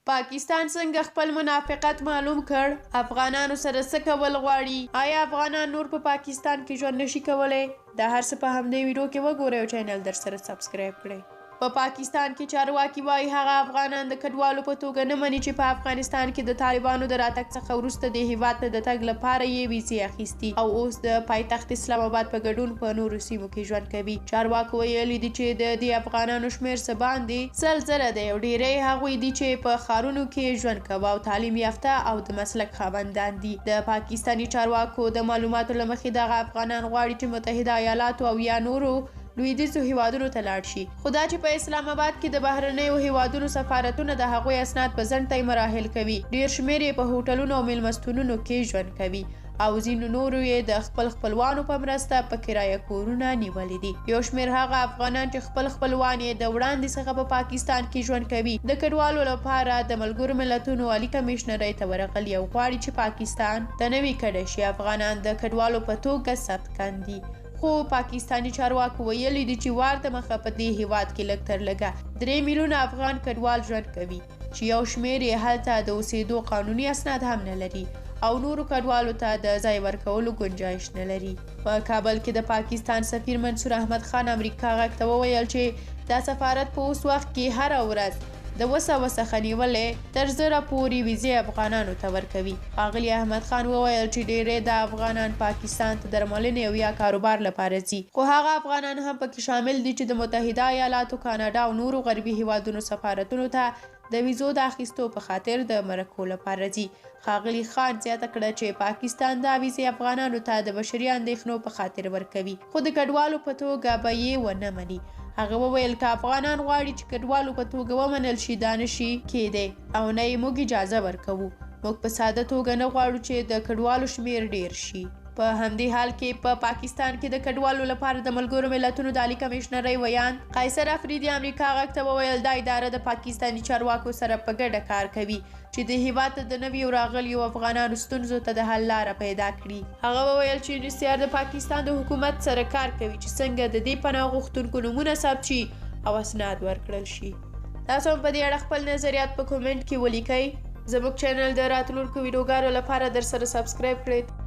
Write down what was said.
پاکستان څنګه خپل منافقت معلوم کړ؟ افغانانو سره څه کول غواړي؟ آیا افغانان نور په پاکستان کې ژوند نشي کولی؟ دا هر څه په همدې ویډیو کې وګورئ او چینل در سره سبسکرایب کړئ. په پاکستان کې چارواکي وایي هغه افغانان د کډوالو په توګه نه مني چې په افغانستان کې د طالبانو د راتګ څخه وروسته د هیواد ته د تګ لپاره یې ویزې اخیستي او اوس د پایتخت اسلام آباد په ګډون په نورو سیمو کې ژوند کوي. چارواکو ویلي دي چې د دې افغانانو شمېر څه باندې 100,000 دی او ډیری هغوی دي چې په ښارونو کې ژوند کوي او تعلیم یافته او د مسلک خاوندان دي. د پاکستاني چارواکو د معلوماتو له مخې دغه افغانان غواړي چې متحده ایالاتو او یا نورو لویدیځو هیوادونو ته لاړ شي. خو دا چې په اسلام آباد کې د بهرنیو هیوادونو سفارتونه د هغوی اسناد په ځنډ مراحل کوي. ډیر شمیر یې په هوټلونو او میلمستونونو کې ژوند کوي او ځینو نورو یې د خپل خپلوانو په مرسته په کرایه کورونه نیولي دي. یو شمیر هغه افغانان چې خپل خپلوان یې د وړاندې څخه په پاکستان کې ژوند کوي د کډوالو لپاره د ملګرو ملتونو عالي کمیشنرۍ ته ورغلي او غواړي چې پاکستان ته نوي کډه شي. افغانان د کډوالو په توګه ثبت کاندي. خو پاکستاني چارواکو ویلي دي چې وار د مخه په دې هیواد کې لږ تر لږه 3 میلیونه افغان کډوال ژوند کوي چې یو شمیر یې هلته د اوسېدو قانوني اسناد هم نه لري او نورو کډوالو ته د ځای ورکولو گنجایش نه لري. په کابل کې د پاکستان سفیر منصور احمد خان امریکا غږ ته وویل چې دا سفارت په اوس وخت کې هره ورځ د 200 څخه نیولې تر 1000 پورې ویزې افغانانو ته ورکوي. ښاغلي احمد خان وویل چې ډیری د افغانان پاکستان ته درملنې او یا کاروبار لپاره ځي خو هغه افغانان هم پکې شامل دي چې د متحده ایالاتو، کاناډا او نورو غربي هیوادونو سفارتونو ته د ویزو د اخیستو په خاطر د مرکو لپاره ځي. ښاغلي خان زیاته کړه چې پاکستان دا ویزې افغانانو ته د بشري اندېښنو په خاطر ورکوي خو د کډوالو په توګه به یې ونه مني. هغه وویل که افغانان غواړي چې کډوالو په توګه ومنل شي دا نشي کېدی او نه یې موږ اجازه ورکوو. موږ په ساده توګه نه غواړو چې د کډوالو شمیر ډیر شي. په همدې حال کې په پاکستان کې د کډوالو لپاره د ملګرو ملتونو د عالي کمیشنرۍ ویان قیصر افریدي امریکا غږ ته وویل دا اداره د پاکستاني چارواکو سره په ګډه کار کوي چې د هیواد ته د نویو راغلیو افغانانو ستونزو ته د حل لاره پیدا کړي. هغه وویل چې UNHCR د پاکستان د حکومت سره کار کوي چې څنګه د دې پناه غوښتونکو نومونه ثبت شي او اسناد ورکړل شي. تاسو هم په دې اړه خپل نظریات په کومنټ کې ولیکئ. زموږ چینل د راتلونکو ویډیوګانو لپاره در سره سبسکرایب کړئ.